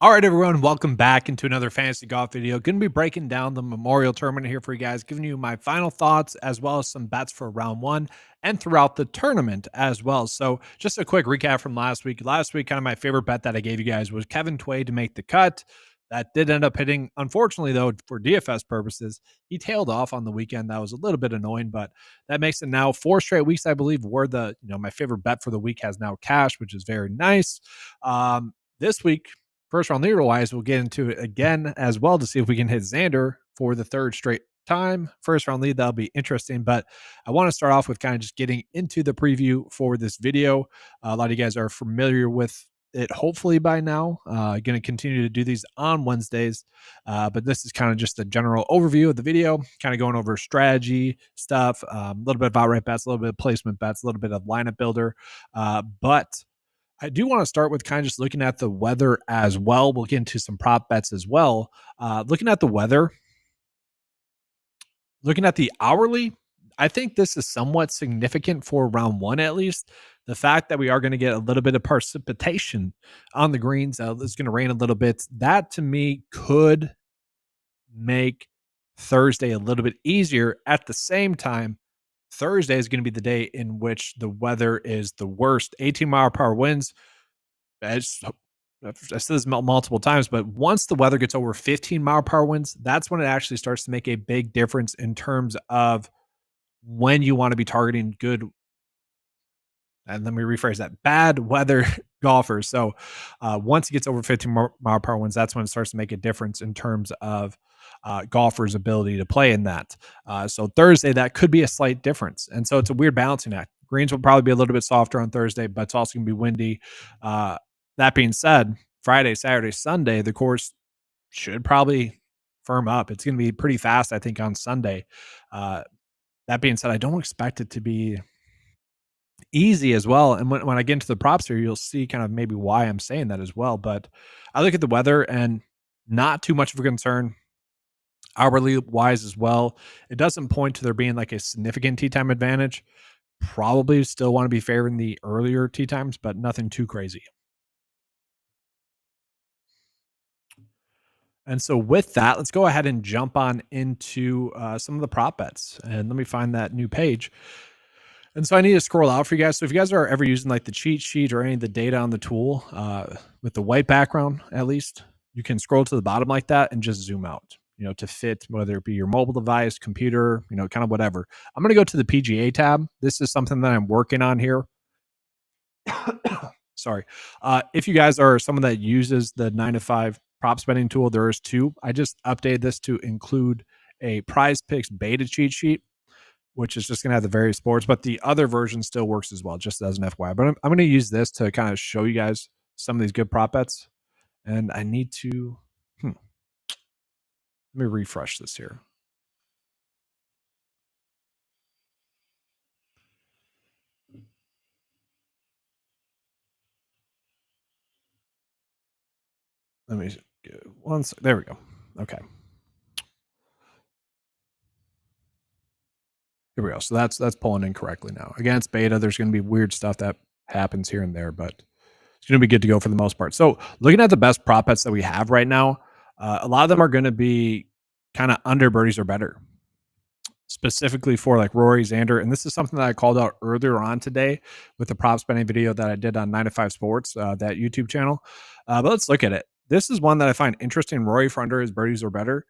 All right, everyone, welcome back into another fantasy golf video. Going to be breaking down the Memorial Tournament here for you guys, giving you my final thoughts as well as some bets for round one and throughout the tournament as well. So, just a quick recap from last week. Last week, kind of my favorite bet that I gave you guys was Kevin Tway to make the cut. That did end up hitting. Unfortunately, though, for DFS purposes, he tailed off on the weekend. That was a little bit annoying, but that makes it now 4 straight weeks, I believe, where my favorite bet for the week has now cashed, which is very nice. This week, first round leader wise, we'll get into it again as well to see if we can hit Xander for the third straight time. First round lead, that'll be interesting. But I want to start off with kind of just getting into the preview for this video. A lot of you guys are familiar with it, hopefully by now. Going to continue to do these on Wednesdays. But this is kind of just a general overview of the video, kind of going over strategy stuff, a little bit of outright bets, a little bit of placement bets, a little bit of lineup builder. But I do want to start with kind of just looking at the weather as well. We'll get into some prop bets as well. Looking at the weather, looking at the hourly, I think this is somewhat significant for round one, at least. The fact that we are going to get a little bit of precipitation on the greens, it's going to rain a little bit. That to me could make Thursday a little bit easier. At the same time, Thursday is going to be the day in which the weather is the worst. 18-mile-per-hour winds. I've said this multiple times, but once the weather gets over 15-mile-per-hour winds, that's when it actually starts to make a big difference in terms of when you want to be targeting good, and let me rephrase that, bad weather golfers. So once it gets over 15-mile-per-hour winds, that's when it starts to make a difference in terms of golfers' ability to play in that. So Thursday, that could be a slight difference. And so it's a weird balancing act. Greens will probably be a little bit softer on Thursday, but it's also going to be windy. That being said, Friday, Saturday, Sunday, the course should probably firm up. It's going to be pretty fast, I think, on Sunday. That being said, I don't expect it to be easy as well. And when I get into the props here, you'll see kind of maybe why I'm saying that as well. But I look at the weather and not too much of a concern. Hourly wise as well, it doesn't point to there being like a significant tee time advantage. Probably still want to be favoring the earlier tee times, but nothing too crazy. And so with that, let's go ahead and jump on into some of the prop bets. And let me find that new page. And so I need to scroll out for you guys. So if you guys are ever using like the cheat sheet or any of the data on the tool with the white background, at least, you can scroll to the bottom like that and just zoom out, to fit, whether it be your mobile device, computer, kind of whatever. I'm going to go to the PGA tab. This is something that I'm working on here. Sorry. If you guys are someone that uses the 9 to 5 prop betting tool, there is two. I just updated this to include a PrizePicks beta cheat sheet, which is just going to have the various sports, but the other version still works as well, just as an FYI. But I'm going to use this to kind of show you guys some of these good prop bets. And I need to, let me refresh this here. Let me get once. There we go. Okay. Here we go. So that's pulling in correctly now. Again, it's beta. There's going to be weird stuff that happens here and there, but it's going to be good to go for the most part. So looking at the best prop bets that we have right now, a lot of them are going to be kind of under birdies or better, specifically for like Rory, Xander. And this is something that I called out earlier on today with the props betting video that I did on 9 to 5 Sports, that YouTube channel. But let's look at it. This is one that I find interesting. Rory for under his birdies or better.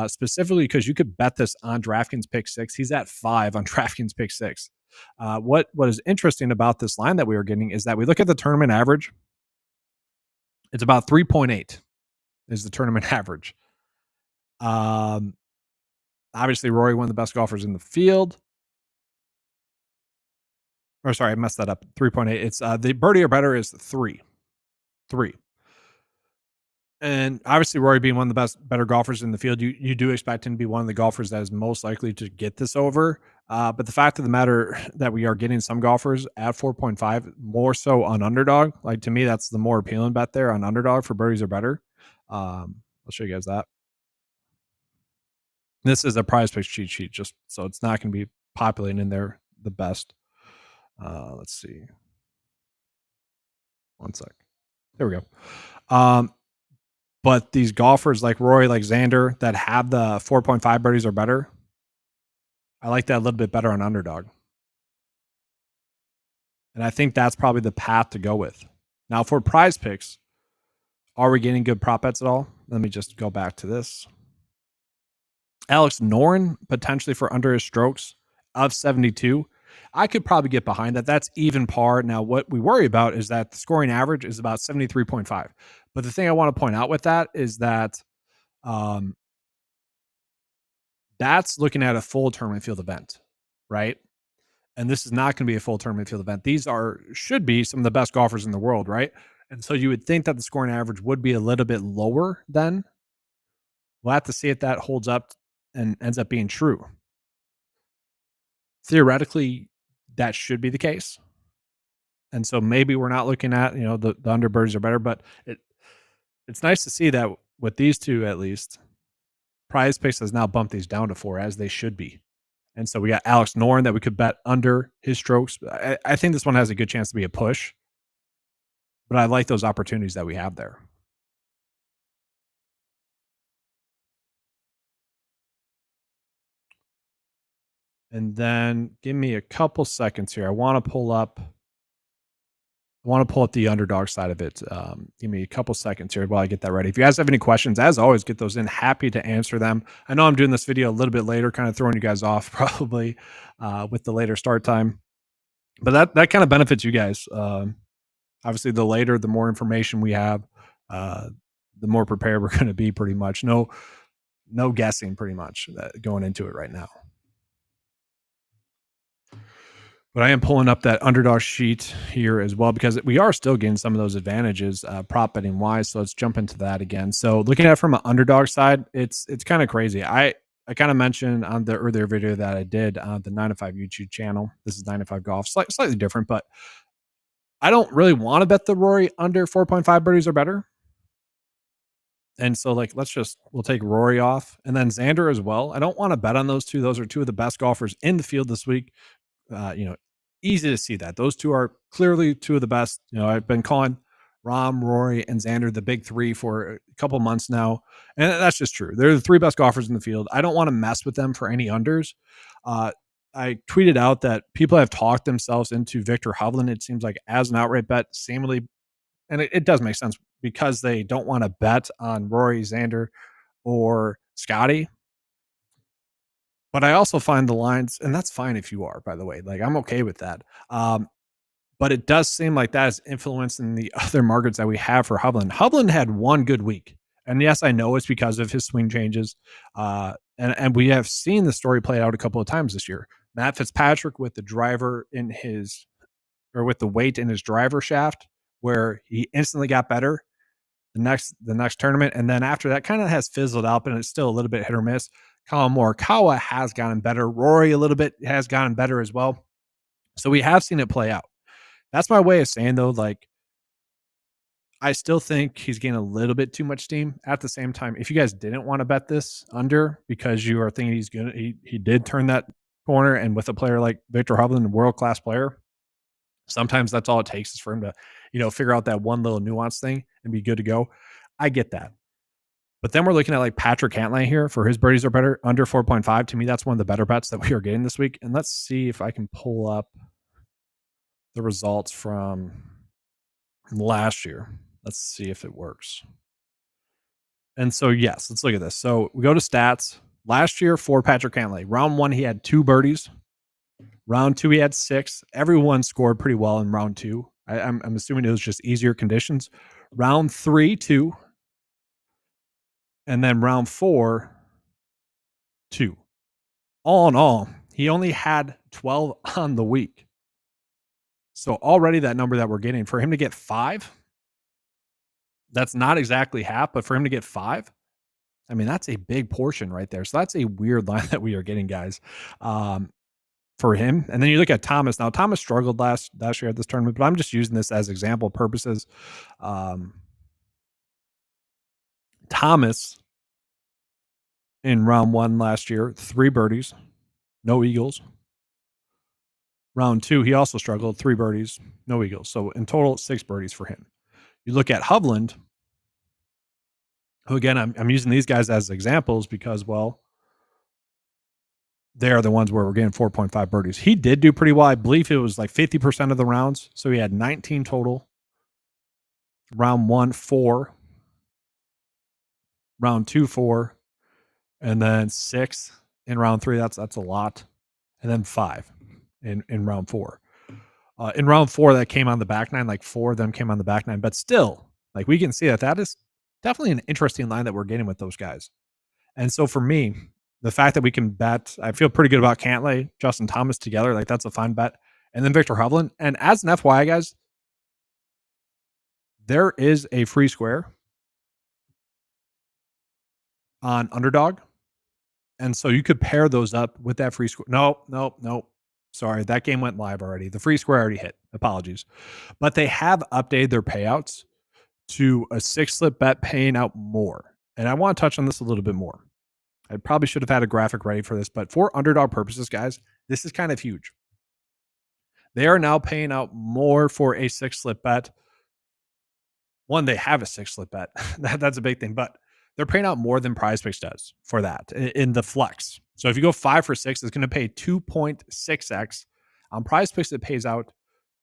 Specifically because you could bet this on DraftKings Pick 6. He's at 5 on DraftKings Pick 6. What is interesting about this line that we are getting is that we look at the tournament average. It's about 3.8 is the tournament average. Obviously, Rory, one of the best golfers in the field. Or sorry, I messed that up. 3.8. It's the birdie or better is 3. And obviously, Rory being one of the better golfers in the field, you do expect him to be one of the golfers that is most likely to get this over. But the fact of the matter that we are getting some golfers at 4.5, more so on underdog. Like to me, that's the more appealing bet there on underdog for birdies or better. I'll show you guys that. This is a PrizePicks cheat sheet, just so it's not going to be populating in there the best. Let's see. One sec. There we go. But these golfers like Rory, like Xander, that have the 4.5 birdies or better, I like that a little bit better on underdog. And I think that's probably the path to go with. Now, for prize picks, are we getting good prop bets at all? Let me just go back to this. Alex Noren, potentially for under his strokes of 72. I could probably get behind that. That's even par. Now, what we worry about is that the scoring average is about 73.5. But the thing I want to point out with that is that um, that's looking at a full tournament field event, right? And this is not going to be a full tournament field event. These should be some of the best golfers in the world, right? And so you would think that the scoring average would be a little bit lower then. We'll have to see if that holds up and ends up being true. Theoretically, that should be the case. And so maybe we're not looking at, the underbirds are better, but it's nice to see that with these two, at least, prize picks has now bumped these down to 4 as they should be. And so we got Alex Noren that we could bet under his strokes. I think this one has a good chance to be a push, but I like those opportunities that we have there. And then give me a couple seconds here. I want to pull up the underdog side of it. Give me a couple seconds here while I get that ready. If you guys have any questions, as always, get those in. Happy to answer them. I know I'm doing this video a little bit later, kind of throwing you guys off probably with the later start time. But that kind of benefits you guys. Obviously, the later, the more information we have, the more prepared we're going to be pretty much. No guessing pretty much going into it right now. But I am pulling up that underdog sheet here as well because we are still getting some of those advantages prop betting wise. So let's jump into that again. So looking at it from an underdog side, it's kind of crazy. I kind of mentioned on the earlier video that I did on the 9 to 5 YouTube channel. This is 9 to 5 golf, slightly different, but I don't really want to bet the Rory under 4.5 birdies or better. And so we'll take Rory off and then Xander as well. I don't want to bet on those two. Those are two of the best golfers in the field this week. Easy to see that those two are clearly two of the best. I've been calling Rahm, Rory, and Xander the big three for a couple months now, and that's just true. They're the 3 best golfers in the field. I don't want to mess with them for any unders. I tweeted out that people have talked themselves into Victor Hovland. It seems like as an outright bet, seemingly, and it does make sense because they don't want to bet on Rory, Xander, or Scotty. But I also find the lines, and that's fine if you are, by the way. Like, I'm okay with that. But it does seem like that is influencing the other markets that we have for Hovland. Hovland had one good week. And yes, I know it's because of his swing changes. And we have seen the story play out a couple of times this year. Matt Fitzpatrick with the with the weight in his driver shaft, where he instantly got better the next tournament. And then after that kind of has fizzled out, and it's still a little bit hit or miss. Colin Morikawa has gotten better. Rory a little bit has gotten better as well. So we have seen it play out. That's my way of saying, though, like, I still think he's getting a little bit too much steam. At the same time, if you guys didn't want to bet this under because you are thinking he's going to, he did turn that corner, and with a player like Victor Hovland, a world-class player, sometimes that's all it takes is for him to, figure out that one little nuance thing and be good to go. I get that. But then we're looking at like Patrick Cantlay here for his birdies are better under 4.5. To me, that's one of the better bets that we are getting this week. And let's see if I can pull up the results from last year. Let's see if it works. And so, yes, let's look at this. So we go to stats. Last year for Patrick Cantlay, round 1, he had 2 birdies. Round 2, he had 6. Everyone scored pretty well in round 2. I'm assuming it was just easier conditions. Round 3, 2. And then round 4, 2. All in all, he only had 12 on the week. So already that number that we're getting, for him to get 5, that's not exactly half, but for him to get 5, I mean, that's a big portion right there. So that's a weird line that we are getting, guys, for him. And then you look at Thomas. Now, Thomas struggled last year at this tournament, but I'm just using this as example purposes. Thomas in round 1 last year, 3 birdies, no eagles. Round 2, he also struggled, 3 birdies, no eagles. So in total, 6 birdies for him. You look at Hovland, who again, I'm using these guys as examples because, well, they are the ones where we're getting 4.5 birdies. He did do pretty well. I believe it was like 50% of the rounds. So he had 19 total. Round 1, 4. Round 2, 4. And then 6 in round 3. That's a lot. And then 5 in round 4. In round 4, that came on the back nine. Like 4 of them came on the back nine. But still, like we can see that is definitely an interesting line that we're getting with those guys. And so for me, the fact that we can bet, I feel pretty good about Cantlay, Justin Thomas together. Like that's a fine bet. And then Victor Hovland. And as an FYI, guys, there is a free square on Underdog. And so you could pair those up with that free square. No. Sorry, that game went live already. The free square already hit. Apologies. But they have updated their payouts to a 6-slip bet paying out more. And I want to touch on this a little bit more. I probably should have had a graphic ready for this, but for Underdog purposes, guys, this is kind of huge. They are now paying out more for a 6-slip bet. One, they have a 6-slip bet. That's a big thing, but they're paying out more than PrizePicks does for that in the flex. So if you go 5 for 6, it's going to pay 2.6x. On PrizePicks, it pays out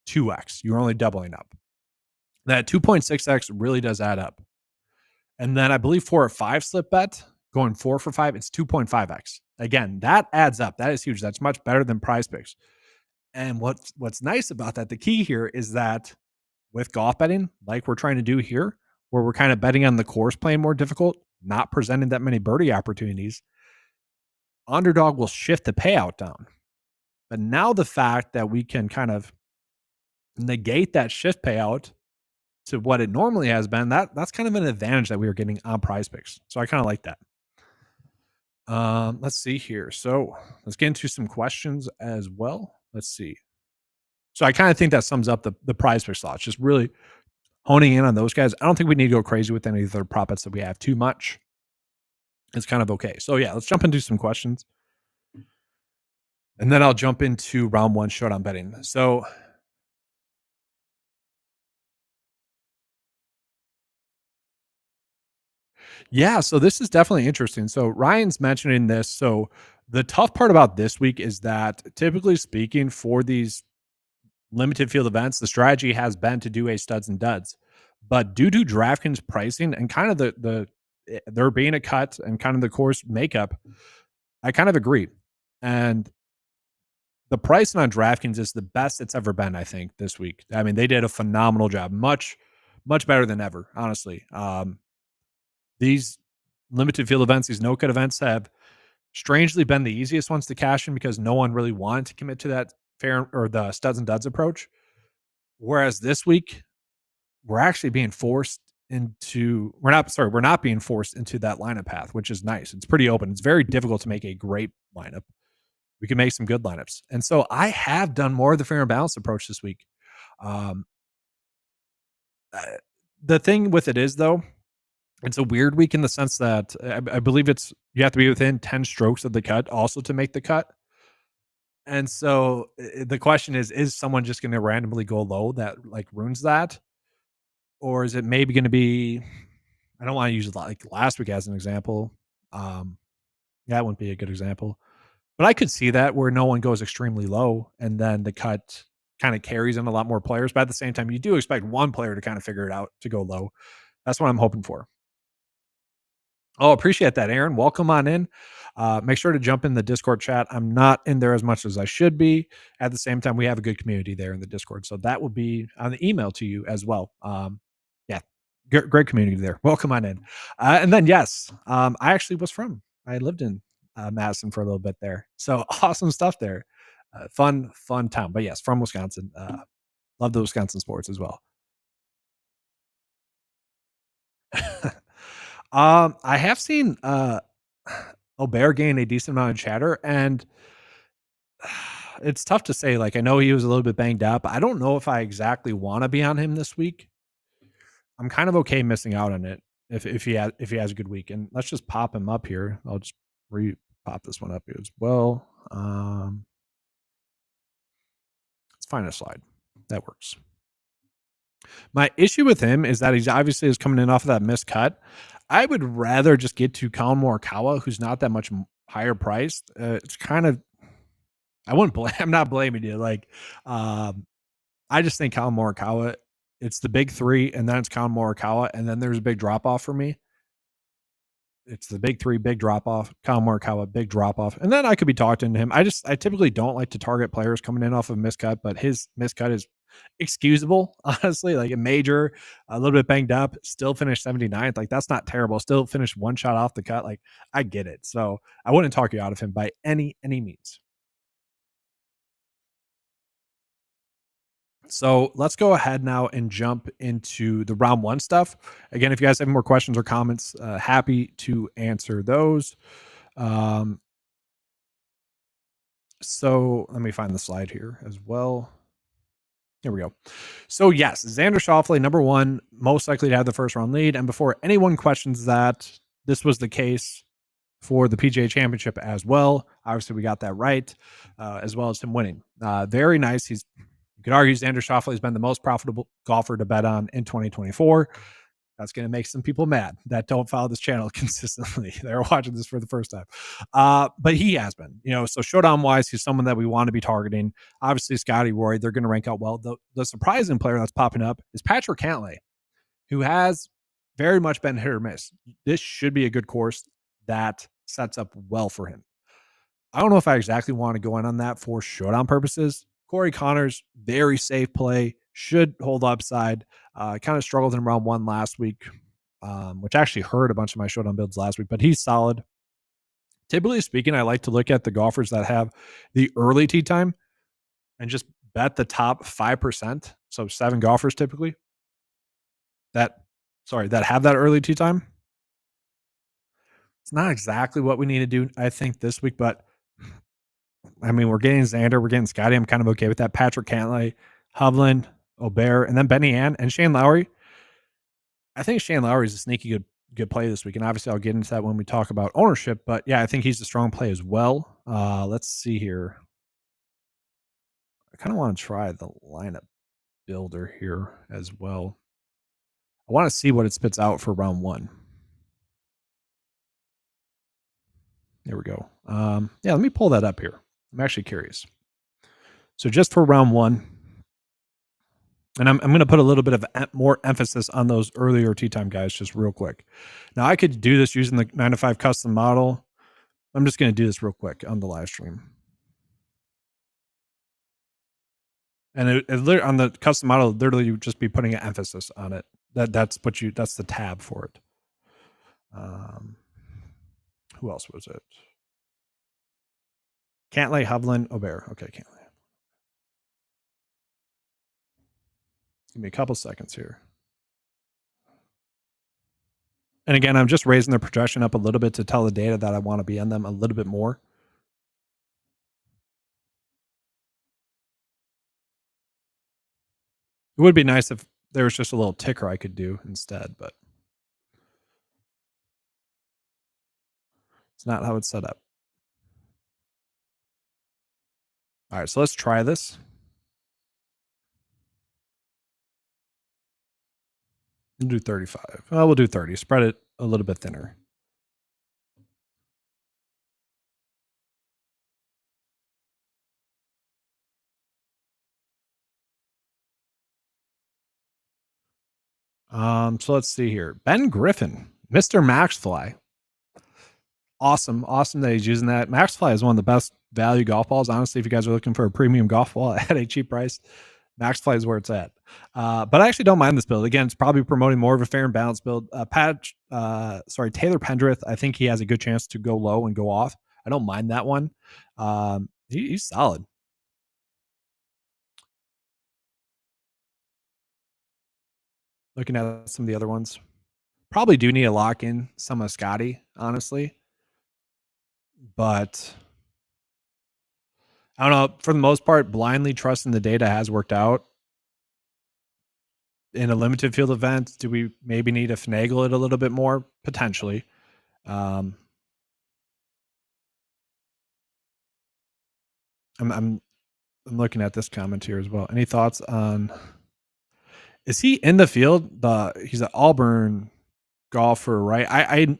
2x. You're only doubling up. That 2.6x really does add up. And then I believe for a 5-slip bet, going 4 for 5, it's 2.5x. Again, that adds up. That is huge. That's much better than PrizePicks. And what's nice about that, the key here is that with golf betting, like we're trying to do here, where we're kind of betting on the course playing more difficult, not presenting that many birdie opportunities, Underdog will shift the payout down. But now the fact that we can kind of negate that shift payout to what it normally has been, that's kind of an advantage that we were getting on PrizePicks. So I kind of like that. Let's see here. So let's get into some questions as well. Let's see. So I kind of think that sums up the PrizePicks slots. Just really honing in on those guys. I don't think we need to go crazy with any of the prop bets that we have too much. It's kind of okay. So yeah, let's jump into some questions. And then I'll jump into round 1 showdown betting. So yeah, so this is definitely interesting. So Ryan's mentioning this. So the tough part about this week is that typically speaking for these limited field events, the strategy has been to do a studs and duds. But due to DraftKings pricing and kind of there being a cut and kind of the course makeup, I kind of agree. And the pricing on DraftKings is the best it's ever been, I think, this week. I mean, they did a phenomenal job. Much better than ever, honestly. These limited field events, these no-cut events have strangely been the easiest ones to cash in because no one really wanted to commit to that fair or the studs and duds approach. Whereas this week, we're actually being forced into we're not being forced into that lineup path, which is nice. It's pretty open. It's very difficult to make a great lineup. We can make some good lineups. And so I have done more of the fair and balanced approach this week. Um, the thing with it is though, it's a weird week in the sense that I believe you have to be within 10 strokes of the cut also to make the cut. And so the question is someone just going to randomly go low that like ruins that? Or is it maybe going to be, I don't want to use like last week as an example. That wouldn't be a good example, but I could see that where no one goes extremely low and then the cut kind of carries in a lot more players. But at the same time, you do expect one player to kind of figure it out to go low. That's what I'm hoping for. Oh, appreciate that, Aaron. Welcome on in. Make sure to jump in the Discord chat. I'm not in there as much as I should be. At the same time, we have a good community there in the Discord. So that will be on the email to you as well. Yeah, great community there. Welcome on in. And then, yes, I lived in Madison for a little bit there. So awesome stuff there. Fun town. But yes, from Wisconsin. Love the Wisconsin sports as well. I have seen Aubert gain a decent amount of chatter, and it's tough to say. Like, I know he was a little bit banged up. I don't know if I exactly want to be on him this week. I'm kind of okay missing out on it if he has a good week. And let's just pop him up here. I'll just pop this one up here as well. Let's find a slide that works. My issue with him is that he's obviously is coming in off of that missed cut. I would rather just get to Colin Morikawa, who's not that much higher priced. It's kind of I wouldn't blame. I'm not blaming you. Like, I just think Colin Morikawa. It's the big three, and then it's Colin Morikawa, and then there's a big drop off for me. It's the big three, big drop off. Colin Morikawa, big drop off, and then I could be talking to him. I typically don't like to target players coming in off of miscut, but his miscut is excusable, honestly. Like a major, a little bit banged up, still finished 79th. Like that's not terrible. Still finished one shot off the cut. Like I get it. So I wouldn't talk you out of him by any means. So let's go ahead now and jump into the round one stuff. Again, if you guys have more questions or comments, happy to answer those. Um, so let me find the slide here as well. Here we go. So yes, Xander Schauffele, number one, most likely to have the first round lead. And before anyone questions that, this was the case for the PGA Championship as well. Obviously, we got that right, as well as him winning. Very nice. You could argue Xander Schauffele has been the most profitable golfer to bet on in 2024. That's going to make some people mad that don't follow this channel consistently. They're watching this for the first time. But he has been, so showdown wise, he's someone that we want to be targeting. Obviously, Scotty, Rory, they're going to rank out well. The surprising player that's popping up is Patrick Cantlay, who has very much been hit or miss. This should be a good course that sets up well for him. I don't know if I exactly want to go in on that for showdown purposes. Corey Connors, very safe play, should hold upside. Kind of struggled in round one last week, which actually hurt a bunch of my showdown builds last week, but he's solid. Typically speaking, I like to look at the golfers that have the early tee time and just bet the top 5%. So 7 golfers typically that have that early tee time. It's not exactly what we need to do, I think, this week, but I mean, we're getting Xander, we're getting Scotty. I'm kind of okay with that. Patrick Cantlay, Hovland, Aubert, and then Benny Ann and Shane Lowry. I think Shane Lowry is a sneaky good play this week, and obviously I'll get into that when we talk about ownership. But yeah, I think he's a strong play as well. Let's see here. I kind of want to try the lineup builder here as well. I want to see what it spits out for round one. There we go. Yeah, let me pull that up here. I'm actually curious. So just for round one, and I'm going to put a little bit of more emphasis on those earlier tee time guys just real quick. Now, I could do this using the 9 to 5 custom model. I'm just going to do this real quick on the live stream. And on the custom model, literally you would just be putting an emphasis on it. That's the tab for it. Who else was it? Cantlay, Hovland, Aubert. Okay, Cantlay. Give me a couple seconds here. And again, I'm just raising the projection up a little bit to tell the data that I want to be on them a little bit more. It would be nice if there was just a little ticker I could do instead, but it's not how it's set up. All right, so let's try this. We'll do 35. We'll do 30. Spread it a little bit thinner. So let's see here. Ben Griffin, Mr. Maxfly. Awesome that he's using that. Maxfly is one of the best value golf balls. Honestly, if you guys are looking for a premium golf ball at a cheap price, Maxfly is where it's at. But I actually don't mind this build. Again, it's probably promoting more of a fair and balanced build. Taylor Pendrith, I think he has a good chance to go low and go off. I don't mind that one. He's solid. Looking at some of the other ones. Probably do need to lock in some of Scotty, honestly. But I don't know. For the most part, blindly trusting the data has worked out. In a limited field event, do we maybe need to finagle it a little bit more? Potentially. I'm looking at this comment here as well. Any thoughts on Is he in the field? He's an Auburn golfer, right?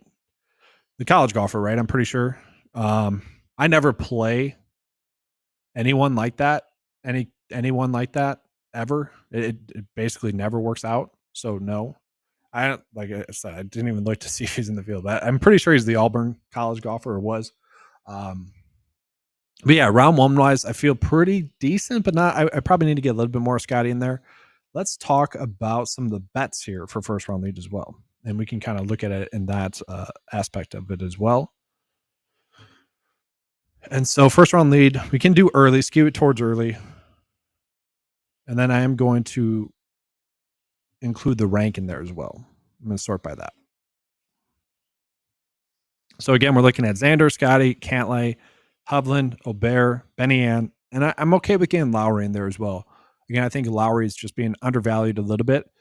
The college golfer, right? I'm pretty sure. I never play anyone like that. Anyone like that ever. It basically never works out. So no. I don't like I said, I didn't even look to see if he's in the field, but I'm pretty sure he's the Auburn college golfer or was. Um, but yeah, round one wise, I feel pretty decent, but not. I probably need to get a little bit more Scotty in there. Let's talk about some of the bets here for first round lead as well, and we can kind of look at it in that aspect of it as well. And so, first round lead, we can do early, skew it towards early, and then I am going to include the rank in there as well. I'm going to sort by that. So again, we're looking at Xander, Scotty, Cantlay, Hovland, Aubert, Benny Ann, and I'm okay with getting Lowry in there as well. Again, I think Lowry is just being undervalued a little bit.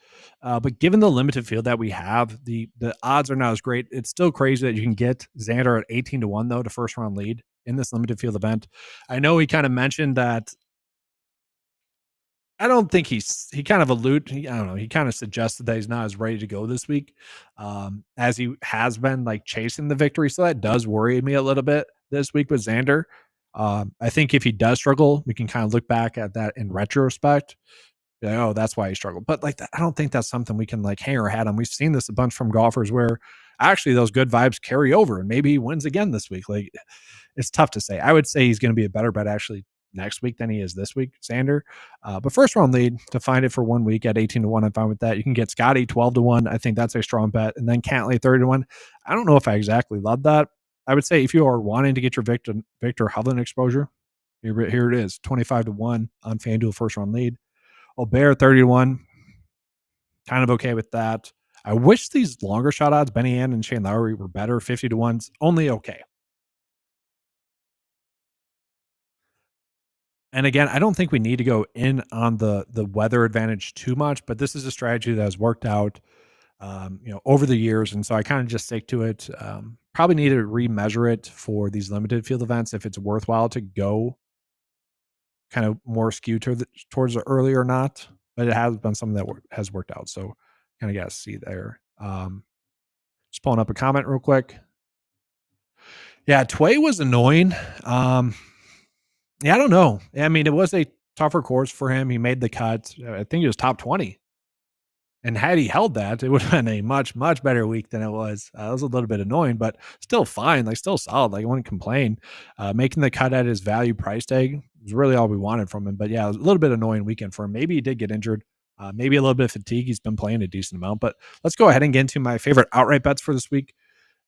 But given the limited field that we have, the odds are not as great. It's still crazy that you can get Xander at 18-1 though to first round lead in this limited field event. I know he kind of mentioned that. I don't think he kind of I don't know. He kind of suggested that he's not as ready to go this week as he has been like chasing the victory. So that does worry me a little bit this week with Xander. I think if he does struggle, we can kind of look back at that in retrospect. Like, oh, that's why he struggled. But like, I don't think that's something we can like hang our hat on. We've seen this a bunch from golfers where actually those good vibes carry over and maybe he wins again this week. Like, it's tough to say. I would say he's going to be a better bet actually next week than he is this week, Xander. But first round lead to find it for 1 week at 18-1. I'm fine with that. You can get Scotty 12-1. I think that's a strong bet. And then Cantlay 30-1. I don't know if I exactly love that. I would say if you are wanting to get your Victor Hovland exposure, here it is 25-1 on FanDuel first round lead. Aubert 30-1. Kind of okay with that. I wish these longer shot odds, Benny Ann and Shane Lowry, were better. 50-1's only okay. And again, I don't think we need to go in on the weather advantage too much, but this is a strategy that has worked out, over the years, and so I kind of just stick to it. Probably need to remeasure it for these limited field events if it's worthwhile to go kind of more skewed towards the early or not. But it has been something that has worked out, so kind of got to see there. Just pulling up a comment real quick. Yeah, Tway was annoying. Yeah, I don't know. I mean, it was a tougher course for him. He made the cut. I think he was top 20. And had he held that, it would have been a much, much better week than it was. It was a little bit annoying, but still fine. Like, still solid. Like, I wouldn't complain. Making the cut at his value price tag was really all we wanted from him. But yeah, it was a little bit annoying weekend for him. Maybe he did get injured. Maybe a little bit of fatigue. He's been playing a decent amount. But let's go ahead and get into my favorite outright bets for this week.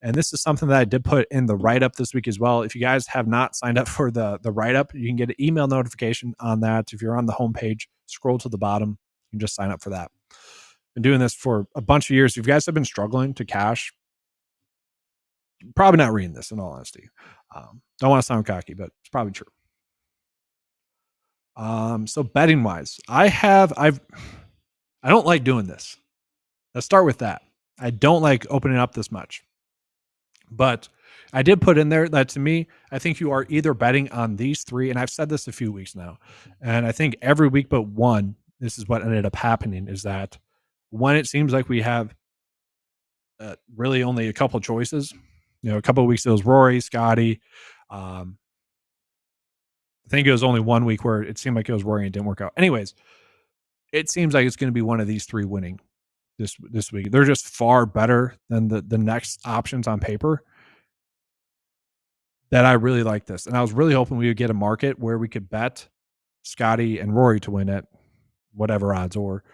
And this is something that I did put in the write-up this week as well. If you guys have not signed up for the write-up, you can get an email notification on that. If you're on the homepage, scroll to the bottom, you can just sign up for that. Been doing this for a bunch of years. If you guys have been struggling to cash, probably not reading this in all honesty. Don't want to sound cocky, but it's probably true. So betting wise, I don't like doing this. Let's start with that. I don't like opening up this much. But I did put in there that to me, I think you are either betting on these three, and I've said this a few weeks now, and I think every week but one, this is what ended up happening, is that when it seems like we have really only a couple choices, a couple of weeks it was Rory, Scotty. I think it was only 1 week where it seemed like it was Rory and it didn't work out. Anyways, it seems like it's going to be one of these three winning this week. They're just far better than the next options on paper. That I really like this. And I was really hoping we would get a market where we could bet Scotty and Rory to win it, whatever odds, or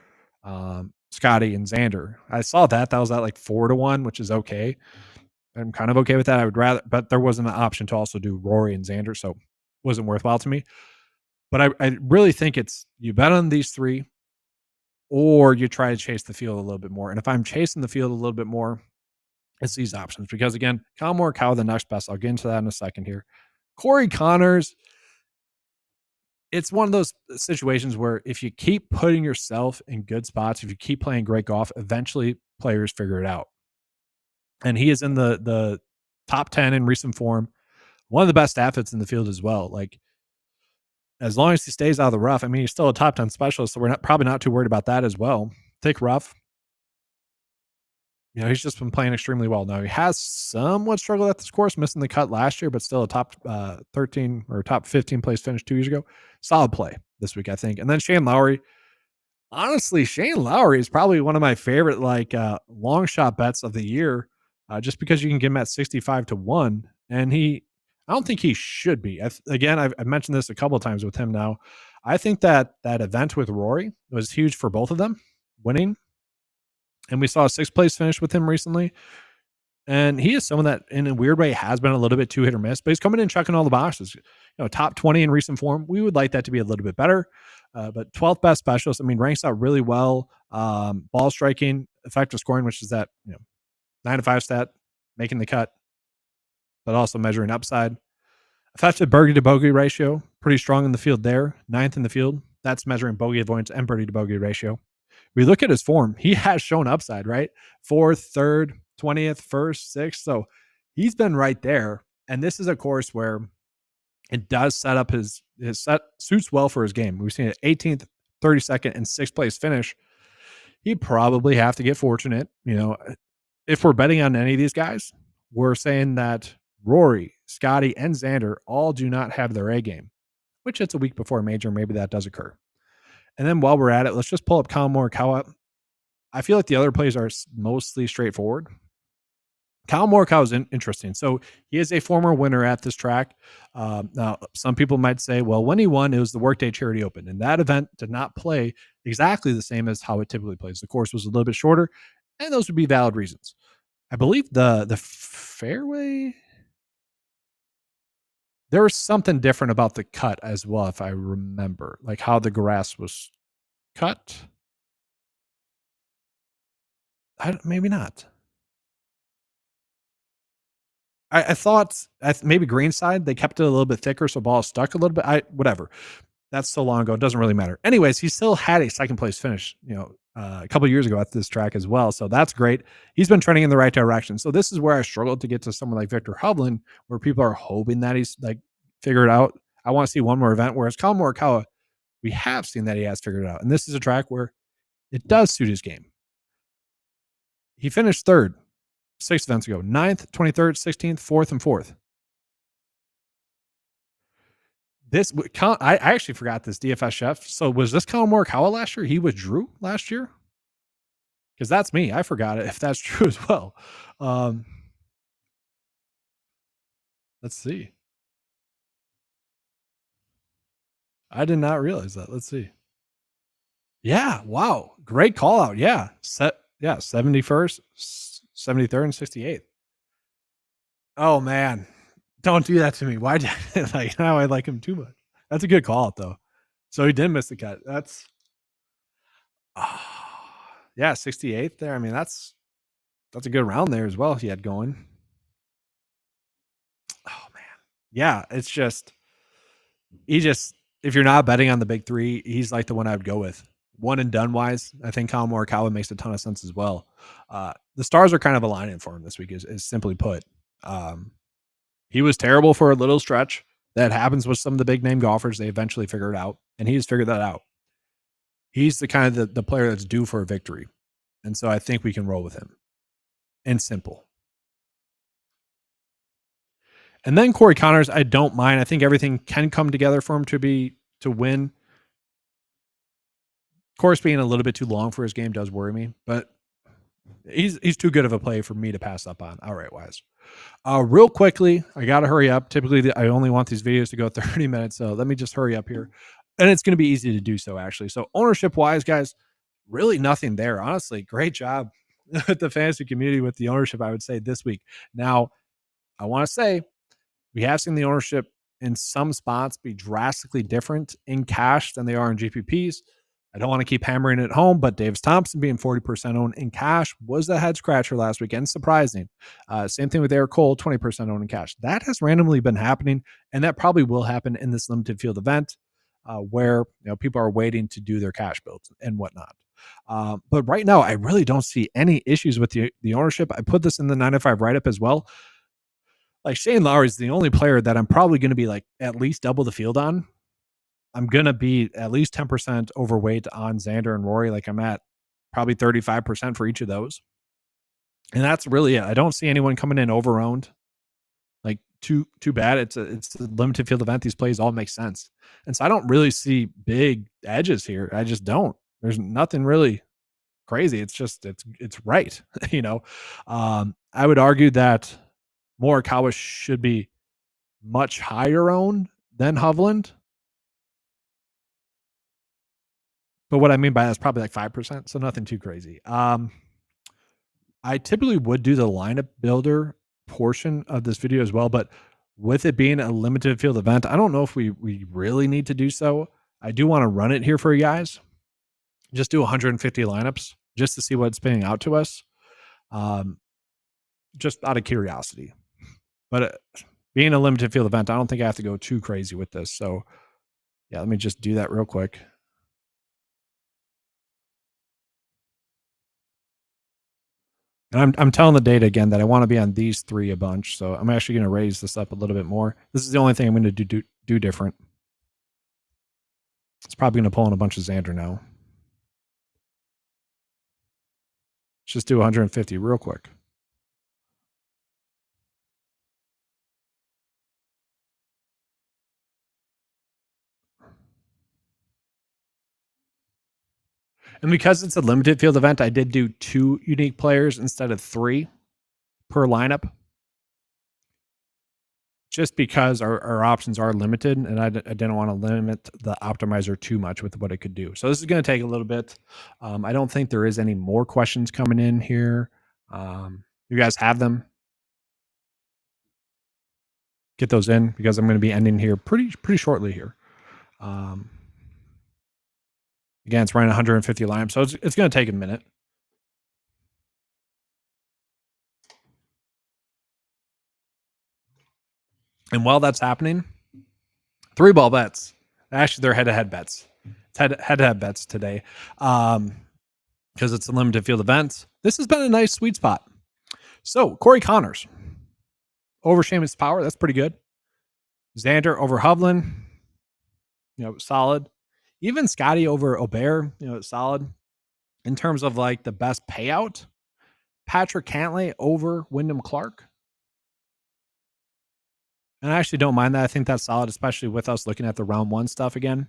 Scotty and Xander. I saw that was at like 4-1, which is okay. I'm kind of okay with that. I would rather, but there wasn't an option to also do Rory and Xander, so it wasn't worthwhile to me. But I really think it's you bet on these three, or you try to chase the field a little bit more. And if I'm chasing the field a little bit more, it's these options. Because again, Kyle Morikawa, the next best. I'll get into that in a second here. Corey Connors, it's one of those situations where if you keep putting yourself in good spots, if you keep playing great golf, eventually players figure it out. And he is in the top 10 in recent form. One of the best athletes in the field as well. Like, as long as he stays out of the rough, I mean, he's still a top 10 specialist, so we're probably not too worried about that as well. Thick rough. He's just been playing extremely well. Now he has somewhat struggled at this course, missing the cut last year, but still a top 13 or top 15 place finish 2 years ago. Solid play this week, I think. And then Shane Lowry. Honestly, Shane Lowry is probably one of my favorite long shot bets of the year, just because you can get him at 65-1, and I don't think he should be. Again, I've mentioned this a couple of times with him now. I think that event with Rory was huge for both of them winning, and we saw a sixth place finish with him recently. And he is someone that, in a weird way, has been a little bit too hit or miss, but he's coming in checking all the boxes. Top 20 in recent form. We would like that to be a little bit better. But 12th best specialist, ranks out really well. Ball striking, effective scoring, which is that 9-5 stat, making the cut, but also measuring upside. Effective birdie to bogey ratio, pretty strong in the field there. 9th in the field. That's measuring bogey avoidance and birdie to bogey ratio. We look at his form. He has shown upside, right? 4th, 3rd, 20th, 1st, 6th. So he's been right there. And this is a course where it does set up his set suits well for his game. We've seen an 18th, 32nd, and 6th place finish. He'd probably have to get fortunate. If we're betting on any of these guys, we're saying that Rory, Scotty, and Xander all do not have their A game, which it's a week before a major. Maybe that does occur. And then while we're at it, let's just pull up Collin Morikawa. I feel like the other plays are mostly straightforward. Collin Morikawa is interesting. So he is a former winner at this track. Now, some people might say, well, when he won, it was the Workday Charity Open, and that event did not play exactly the same as how it typically plays. The course was a little bit shorter, and those would be valid reasons. I believe the fairway, there was something different about the cut as well, if I remember, like how the grass was cut. Maybe not. I thought maybe greenside, they kept it a little bit thicker, so ball stuck a little bit. Whatever. That's so long ago. It doesn't really matter. Anyways, he still had a second place finish, a couple years ago at this track as well. So that's great. He's been trending in the right direction. So this is where I struggled to get to someone like Victor Hovland, where people are hoping that he's figured it out. I want to see one more event. Whereas Collin Morikawa, we have seen that he has figured it out. And this is a track where it does suit his game. He finished 3rd 6 events ago, 9th, 23rd, 16th, 4th, and 4th. I actually forgot this DFS chef. So was this Collin Morikawa last year? He withdrew last year? Because that's me. I forgot it if that's true as well. Let's see. I did not realize that. Let's see. Yeah. Wow. Great call out. Yeah. 71st, 73rd, and 68th. Oh, man. Don't do that to me. Why did now I like him too much? That's a good call out, though. So he did miss the cut. That's 68th there. That's a good round there as well he had going. Oh, man. Yeah, it's just if you're not betting on the big three, he's like the one I would go with. One and done wise, I think Collin Morikawa makes a ton of sense as well. The stars are kind of aligning for him this week, is simply put. He was terrible for a little stretch. That happens with some of the big name golfers. They eventually figure it out, and he's figured that out. He's the kind of the player that's due for a victory. And so I think we can roll with him. And simple. And then Corey Connors, I don't mind. I think everything can come together for him to win. Course being a little bit too long for his game does worry me, but he's too good of a play for me to pass up on outright wise. Real quickly, I got to hurry up. Typically, I only want these videos to go 30 minutes, so let me just hurry up here. And it's going to be easy to do so, actually. So ownership wise, guys, really nothing there. Honestly, great job with the fantasy community with the ownership, I would say, this week. Now, I want to say we have seen the ownership in some spots be drastically different in cash than they are in GPPs. I don't want to keep hammering it home, but Davis Thompson being 40% owned in cash was the head scratcher last weekend. Surprising. Same thing with Eric Cole, 20% owned in cash. That has randomly been happening, and that probably will happen in this limited field event where people are waiting to do their cash builds and whatnot. But right now, I really don't see any issues with the ownership. I put this in the 9-to-5 write-up as well. Like Shane Lowry is the only player that I'm probably going to be at least double the field on. I'm going to be at least 10% overweight on Xander and Rory. I'm at probably 35% for each of those. And that's really it. I don't see anyone coming in over-owned. Like too bad. It's a limited field event. These plays all make sense. And so I don't really see big edges here. I just don't. There's nothing really crazy. It's just it's right. I would argue that Morikawa should be much higher owned than Hovland. But what I mean by that is probably like 5%. So nothing too crazy. I typically would do the lineup builder portion of this video as well, but with it being a limited field event, I don't know if we really need to do so. I do want to run it here for you guys. Just do 150 lineups just to see what's spinning out to us. Just out of curiosity. But being a limited field event, I don't think I have to go too crazy with this. So yeah, let me just do that real quick. And I'm telling the data again that I want to be on these three a bunch. So I'm actually going to raise this up a little bit more. This is the only thing I'm going to do different. It's probably going to pull in a bunch of Xander now. Let's just do 150 real quick. And because it's a limited field event, I did do 2 unique players instead of 3 per lineup. Just because our options are limited, and I didn't want to limit the optimizer too much with what it could do. So this is going to take a little bit. I don't think there is any more questions coming in here. You guys have them. Get those in because I'm going to be ending here pretty shortly here. Again, it's running 150 lineups, so it's going to take a minute. And while that's happening, 3-ball bets. Actually, they're head-to-head bets. It's head-to-head bets today because it's a limited field event. This has been a nice sweet spot. So, Corey Connors over Seamus Power. That's pretty good. Xander over Hovland. Solid. Even Scotty over Aubert. Solid. In terms of like the best payout, Patrick Cantlay over Wyndham Clark. And I actually don't mind that. I think that's solid, especially with us looking at the round 1 stuff again.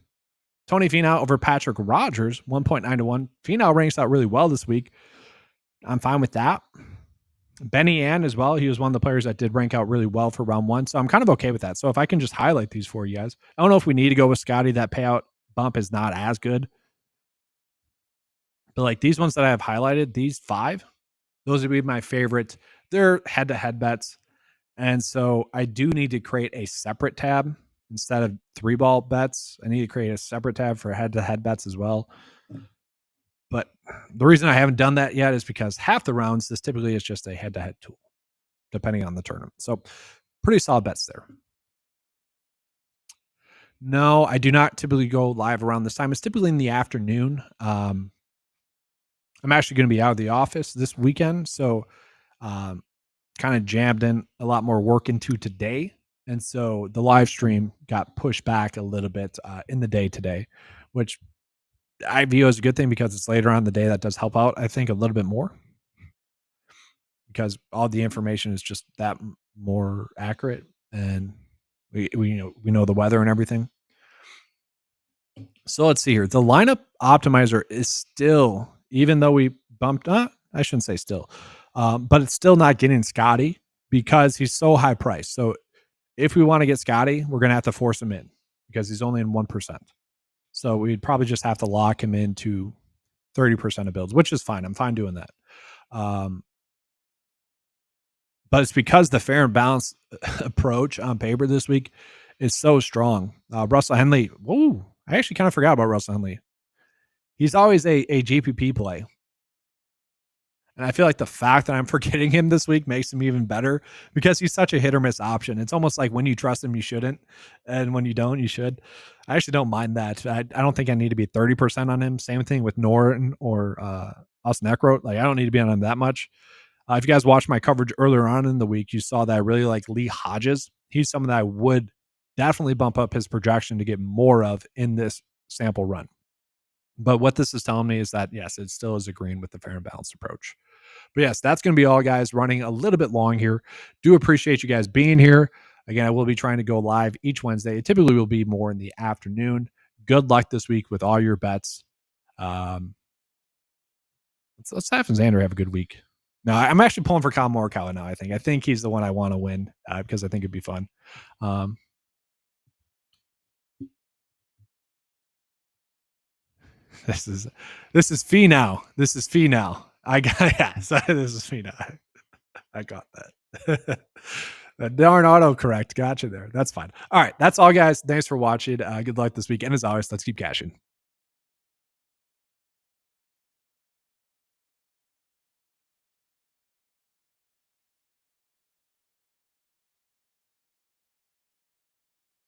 Tony Finau over Patrick Rogers, 1.9 to 1. Finau ranks out really well this week. I'm fine with that. Benny Ann as well. He was one of the players that did rank out really well for round 1. So I'm kind of okay with that. So if I can just highlight these for you guys. I don't know if we need to go with Scotty. That payout bump is not as good. But like these ones that I have highlighted, these 5, those would be my favorite. They're head-to-head bets. And so I do need to create a separate tab instead of 3-ball bets. I need to create a separate tab for head-to-head bets as well. But the reason I haven't done that yet is because half the rounds, this typically is just a head-to-head tool, depending on the tournament. So pretty solid bets there. No, I do not typically go live around this time. It's typically in the afternoon. I'm actually going to be out of the office this weekend. So kind of jammed in a lot more work into today. And so the live stream got pushed back a little bit in the day today, which I view as a good thing because it's later on in the day. That does help out, I think, a little bit more because all the information is just that more accurate and we know the weather and everything. So let's see here. The lineup optimizer is still, even though we bumped up, I shouldn't say still, but it's still not getting Scotty because he's so high priced. So if we want to get Scotty, we're going to have to force him in because he's only in 1%. So we'd probably just have to lock him into 30% of builds, which is fine. I'm fine doing that. But it's because the fair and balanced approach on paper this week is so strong. Russell Henley, whoa, I actually kind of forgot about Russell Henley. He's always a GPP play. And I feel like the fact that I'm forgetting him this week makes him even better because he's such a hit or miss option. It's almost like when you trust him, you shouldn't. And when you don't, you should. I actually don't mind that. I don't think I need to be 30% on him. Same thing with Norton or Austin Eckroat. Like I don't need to be on him that much. If you guys watched my coverage earlier on in the week, you saw that I really like Lee Hodges. He's someone that I would definitely bump up his projection to get more of in this sample run. But what this is telling me is that, yes, it still is agreeing with the fair and balanced approach. But yes, that's going to be all, guys. Running a little bit long here. Do appreciate you guys being here. Again, I will be trying to go live each Wednesday. It typically will be more in the afternoon. Good luck this week with all your bets. Let's have Xander have a good week. No, I'm actually pulling for Kyle Morikawa now. I think he's the one I want to win because I think it'd be fun. This is fee now. This is fee now. I got yeah. So this is fee now. I got that. The darn autocorrect got you there. That's fine. All right, that's all, guys. Thanks for watching. Good luck this week, and as always, let's keep cashing.